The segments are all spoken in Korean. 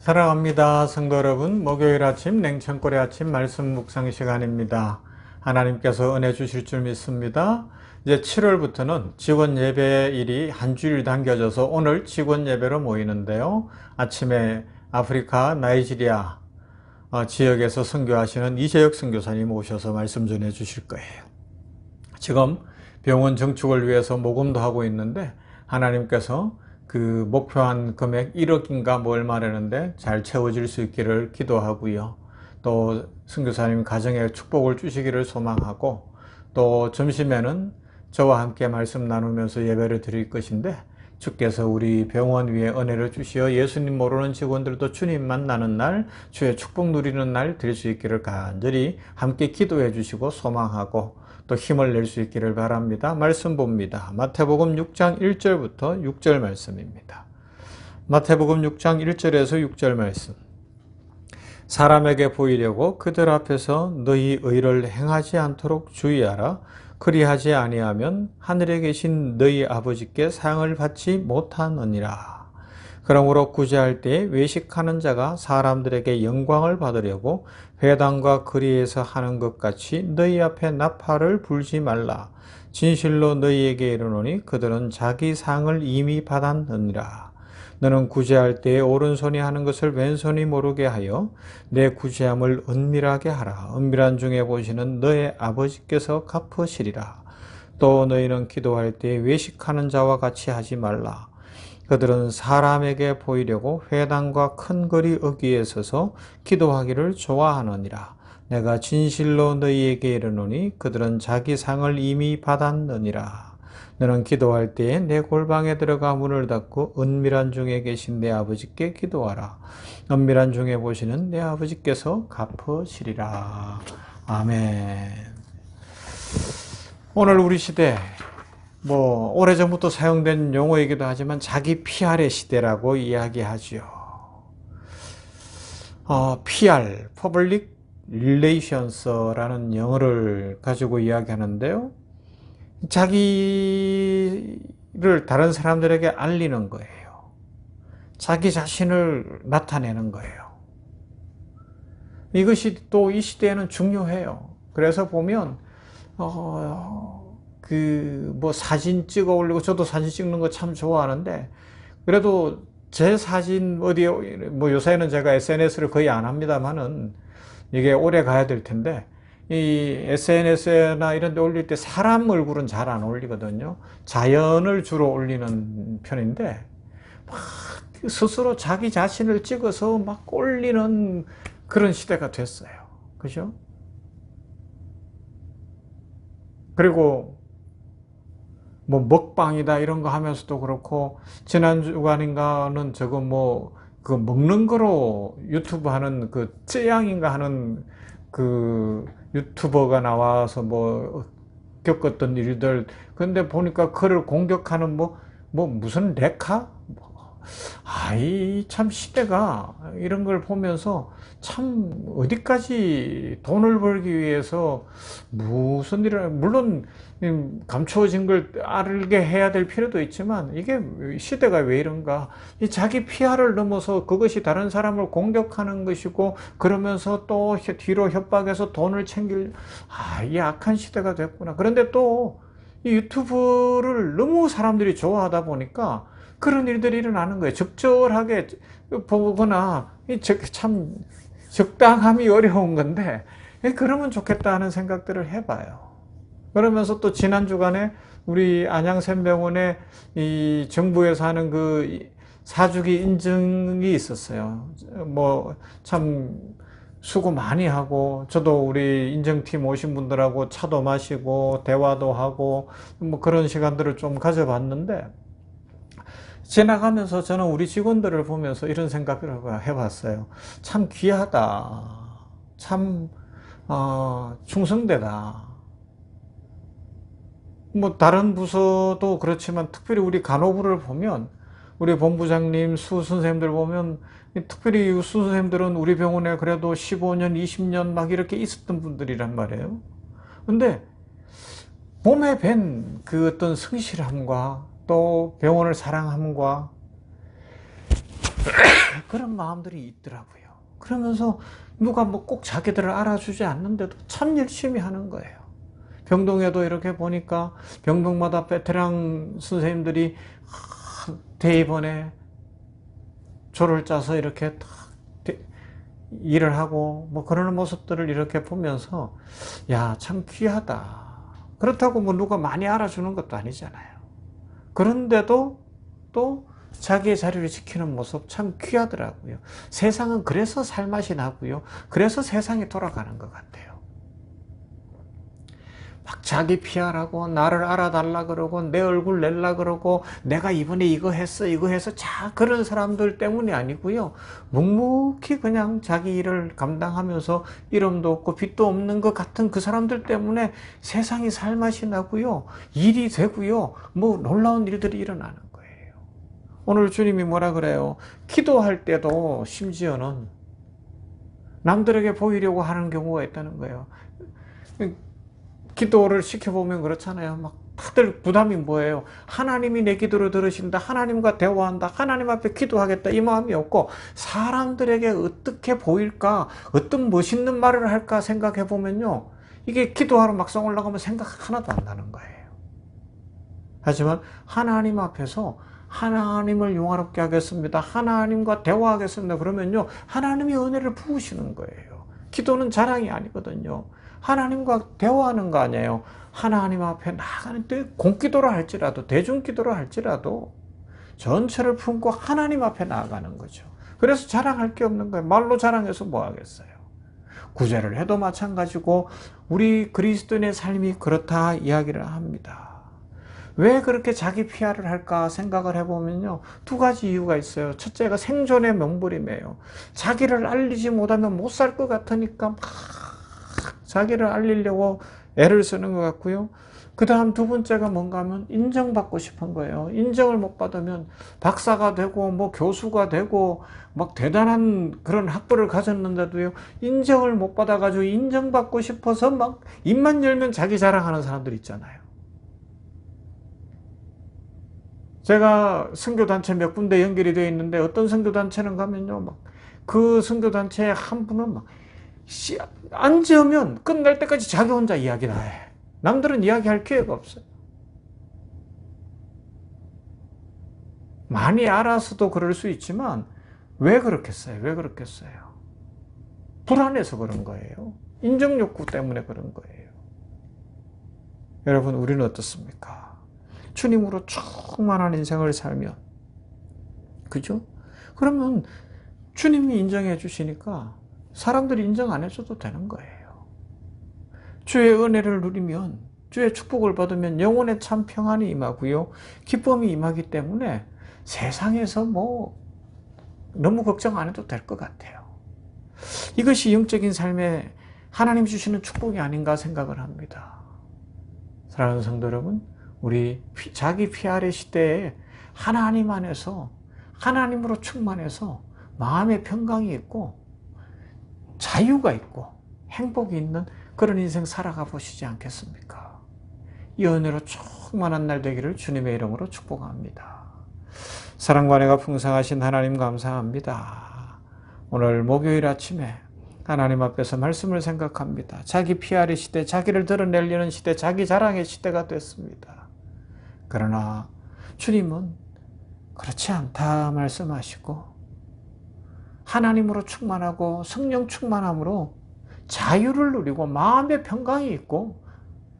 사랑합니다. 성도 여러분, 목요일 아침 냉천골의 아침 말씀 묵상 시간입니다. 하나님께서 은혜 주실 줄 믿습니다. 이제 7월부터는 직원 예배일이 한 주일 당겨져서 오늘 직원 예배로 모이는데요. 아침에 아프리카 나이지리아 지역에서 선교하시는 이재혁 선교사님 오셔서 말씀 전해 주실 거예요. 지금 병원 증축을 위해서 모금도 하고 있는데 하나님께서 그 목표한 금액 1억인가 뭐 얼마라는데 잘 채워질 수 있기를 기도하고요. 또 선교사님 가정에 축복을 주시기를 소망하고, 또 점심에는 저와 함께 말씀 나누면서 예배를 드릴 것인데 주께서 우리 병원 위에 은혜를 주시어 예수님 모르는 직원들도 주님 만나는 날, 주의 축복 누리는 날 될 수 있기를 간절히 함께 기도해 주시고 소망하고 또 힘을 낼 수 있기를 바랍니다. 말씀 봅니다. 마태복음 6장 1절부터 6절 말씀입니다. 마태복음 6장 1절에서 6절 말씀. 사람에게 보이려고 그들 앞에서 너희 의를 행하지 않도록 주의하라. 그리하지 아니하면 하늘에 계신 너희 아버지께 상을 받지 못하느니라. 그러므로 구제할 때에 외식하는 자가 사람들에게 영광을 받으려고 회당과 거리에서 하는 것 같이 너희 앞에 나팔을 불지 말라. 진실로 너희에게 이르노니 그들은 자기 상을 이미 받았느니라. 너는 구제할 때에 오른손이 하는 것을 왼손이 모르게 하여 내 구제함을 은밀하게 하라. 은밀한 중에 보시는 너의 아버지께서 갚으시리라. 또 너희는 기도할 때에 외식하는 자와 같이 하지 말라. 그들은 사람에게 보이려고 회당과 큰 거리 어귀에 서서 기도하기를 좋아하느니라. 내가 진실로 너희에게 이르노니 그들은 자기 상을 이미 받았느니라. 너는 기도할 때에 내 골방에 들어가 문을 닫고 은밀한 중에 계신 내 아버지께 기도하라. 은밀한 중에 보시는 내 아버지께서 갚으시리라. 아멘. 오늘 우리 시대 오래전부터 사용된 용어이기도 하지만 자기 PR의 시대라고 이야기하죠. PR, Public Relations라는 영어를 가지고 이야기하는데요. 자기를 다른 사람들에게 알리는 거예요. 자기 자신을 나타내는 거예요. 이것이 또 이 시대에는 중요해요. 그래서 보면 사진 찍어 올리고, 저도 사진 찍는 거 참 좋아하는데, 그래도 제 사진 요새는 제가 SNS를 거의 안 합니다만은 이게 오래 가야 될 텐데, 이 SNS나 이런 데 올릴 때 사람 얼굴은 잘 안 올리거든요. 자연을 주로 올리는 편인데, 막 스스로 자기 자신을 찍어서 막 올리는 그런 시대가 됐어요. 그죠? 그리고 먹방이다 이런 거 하면서도 그렇고, 지난 주간인가는 그 먹는 거로 유튜브 하는 그 쯔양인가 하는 그 유튜버가 나와서 겪었던 일들, 근데 보니까 그를 공격하는 무슨 레카? 참 시대가 이런 걸 보면서 참 어디까지 돈을 벌기 위해서 무슨 일을, 물론 감추어진 걸 알게 해야 될 필요도 있지만 이게 시대가 왜 이런가, 이 자기 PR을 넘어서 그것이 다른 사람을 공격하는 것이고, 그러면서 또 뒤로 협박해서 돈을 챙길, 이 악한 시대가 됐구나. 그런데 또 이 유튜브를 너무 사람들이 좋아하다 보니까 그런 일들이 일어나는 거예요. 적절하게 보거나, 참 적당함이 어려운 건데, 그러면 좋겠다 하는 생각들을 해봐요. 그러면서 또 지난 주간에 우리 안양샘병원에 이 정부에서 하는 그 사주기 인증이 있었어요. 참 수고 많이 하고, 저도 우리 인증팀 오신 분들하고 차도 마시고 대화도 하고 그런 시간들을 좀 가져봤는데, 지나가면서 저는 우리 직원들을 보면서 이런 생각을 해봤어요. 참 귀하다. 참 충성되다. 다른 부서도 그렇지만 특별히 우리 간호부를 보면, 우리 본부장님, 수 선생님들 보면, 특별히 수 선생님들은 우리 병원에 그래도 15년, 20년 막 이렇게 있었던 분들이란 말이에요. 근데 몸에 밴 그 어떤 성실함과 또 병원을 사랑함과 그런 마음들이 있더라고요. 그러면서 누가 뭐 꼭 자기들을 알아주지 않는데도 참 열심히 하는 거예요. 병동에도 이렇게 보니까 병동마다 베테랑 선생님들이 대입원에 조를 짜서 이렇게 딱 일을 하고 뭐 그러는 모습들을 이렇게 보면서 야, 참 귀하다. 그렇다고 뭐 누가 많이 알아주는 것도 아니잖아요. 그런데도 또 자기의 자리를 지키는 모습 참 귀하더라고요. 세상은 그래서 살맛이 나고요. 그래서 세상이 돌아가는 것 같아요. 막 자기 피하라고 나를 알아달라 그러고 내 얼굴 낼라 그러고 내가 이번에 이거 해서 자 그런 사람들 때문이 아니고요. 묵묵히 그냥 자기 일을 감당하면서 이름도 없고 빚도 없는 것 같은 그 사람들 때문에 세상이 살맛이 나고요. 일이 되고요. 뭐 놀라운 일들이 일어나는 거예요. 오늘 주님이 뭐라 그래요? 기도할 때도 심지어는 남들에게 보이려고 하는 경우가 있다는 거예요. 기도를 시켜보면 그렇잖아요. 막 다들 부담이 뭐예요? 하나님이 내 기도를 들으신다. 하나님과 대화한다. 하나님 앞에 기도하겠다. 이 마음이 없고 사람들에게 어떻게 보일까? 어떤 멋있는 말을 할까 생각해 보면요. 이게 기도하러 막상 올라가면 생각 하나도 안 나는 거예요. 하지만 하나님 앞에서 하나님을 용화롭게 하겠습니다. 하나님과 대화하겠습니다. 그러면요. 하나님이 은혜를 부으시는 거예요. 기도는 자랑이 아니거든요. 하나님과 대화하는 거 아니에요. 하나님 앞에 나가는 때 공기도를 할지라도 대중기도를 할지라도 전체를 품고 하나님 앞에 나아가는 거죠. 그래서 자랑할 게 없는 거예요. 말로 자랑해서 뭐 하겠어요. 구제를 해도 마찬가지고 우리 그리스도인의 삶이 그렇다 이야기를 합니다. 왜 그렇게 자기 피하를 할까 생각을 해보면요. 두 가지 이유가 있어요. 첫째가 생존의 명분이에요. 자기를 알리지 못하면 못 살 것 같으니까 막 자기를 알리려고 애를 쓰는 것 같고요. 그 다음 두 번째가 뭔가 하면 인정받고 싶은 거예요. 인정을 못 받으면 박사가 되고 뭐 교수가 되고 막 대단한 그런 학벌을 가졌는데도요. 인정을 못 받아가지고 인정받고 싶어서 막 입만 열면 자기 자랑하는 사람들 있잖아요. 제가 선교단체 몇 군데 연결이 되어 있는데 어떤 선교단체는 가면요. 막 그 선교단체에 한 분은 막 앉으면 끝날 때까지 자기 혼자 이야기를 해. 남들은 이야기할 기회가 없어요. 많이 알아서도 그럴 수 있지만 왜 그렇겠어요? 왜 그렇겠어요? 불안해서 그런 거예요. 인정욕구 때문에 그런 거예요. 여러분, 우리는 어떻습니까? 주님으로 충만한 인생을 살면, 그죠? 그러면 주님이 인정해 주시니까 사람들이 인정 안 해줘도 되는 거예요. 주의 은혜를 누리면, 주의 축복을 받으면 영혼에 참 평안이 임하고요. 기쁨이 임하기 때문에 세상에서 뭐 너무 걱정 안 해도 될 것 같아요. 이것이 영적인 삶에 하나님 주시는 축복이 아닌가 생각을 합니다. 사랑하는 성도 여러분, 우리 자기 피아르 시대에 하나님 안에서 하나님으로 충만해서 마음의 평강이 있고 자유가 있고 행복이 있는 그런 인생 살아가 보시지 않겠습니까? 이 은혜로 충만한 날 되기를 주님의 이름으로 축복합니다. 사랑과 은혜가 풍성하신 하나님 감사합니다. 오늘 목요일 아침에 하나님 앞에서 말씀을 생각합니다. 자기 피아르 시대, 자기를 드러내려는 시대, 자기 자랑의 시대가 됐습니다. 그러나 주님은 그렇지 않다 말씀하시고 하나님으로 충만하고 성령 충만함으로 자유를 누리고 마음의 평강이 있고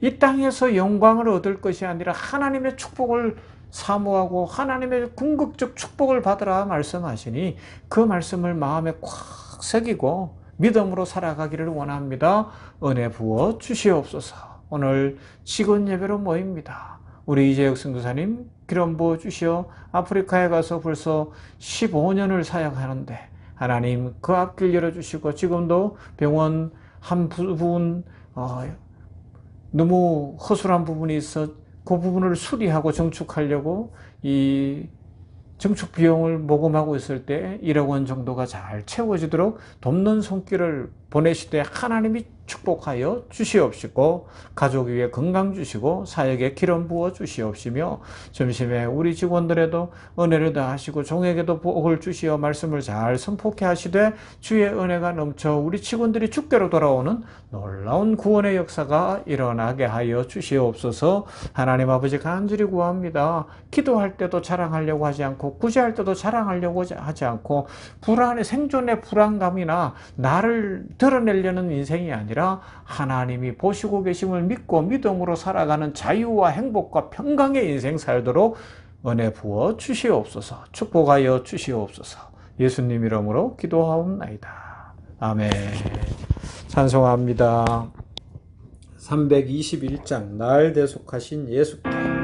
이 땅에서 영광을 얻을 것이 아니라 하나님의 축복을 사모하고 하나님의 궁극적 축복을 받으라 말씀하시니 그 말씀을 마음에 꽉 새기고 믿음으로 살아가기를 원합니다. 은혜 부어 주시옵소서. 오늘 직원 예배로 모입니다. 우리 이재혁 선교사님 기름 부어 주시어 아프리카에 가서 벌써 15년을 사역하는데 하나님 그 앞길 열어주시고 지금도 병원 한 부분 너무 허술한 부분이 있어 그 부분을 수리하고 정축하려고 이 정축 비용을 모금하고 있을 때 1억 원 정도가 잘 채워지도록 돕는 손길을 보내시되 하나님이 축복하여 주시옵시고 가족 위에 건강 주시고 사역에 기름 부어 주시옵시며 점심에 우리 직원들에도 은혜를 더하시고 종에게도 복을 주시어 말씀을 잘 선포케 하시되 주의 은혜가 넘쳐 우리 직원들이 주께로 돌아오는 놀라운 구원의 역사가 일어나게 하여 주시옵소서. 하나님 아버지 간절히 구합니다. 기도할 때도 자랑하려고 하지 않고 구제할 때도 자랑하려고 하지 않고 생존의 불안감이나 나를 드러내려는 인생이 아니라 하나님이 보시고 계심을 믿고 믿음으로 살아가는 자유와 행복과 평강의 인생 살도록 은혜 부어 주시옵소서. 축복하여 주시옵소서. 예수님 이름으로 기도하옵나이다. 아멘. 찬송합니다. 321장 날 대속하신 예수께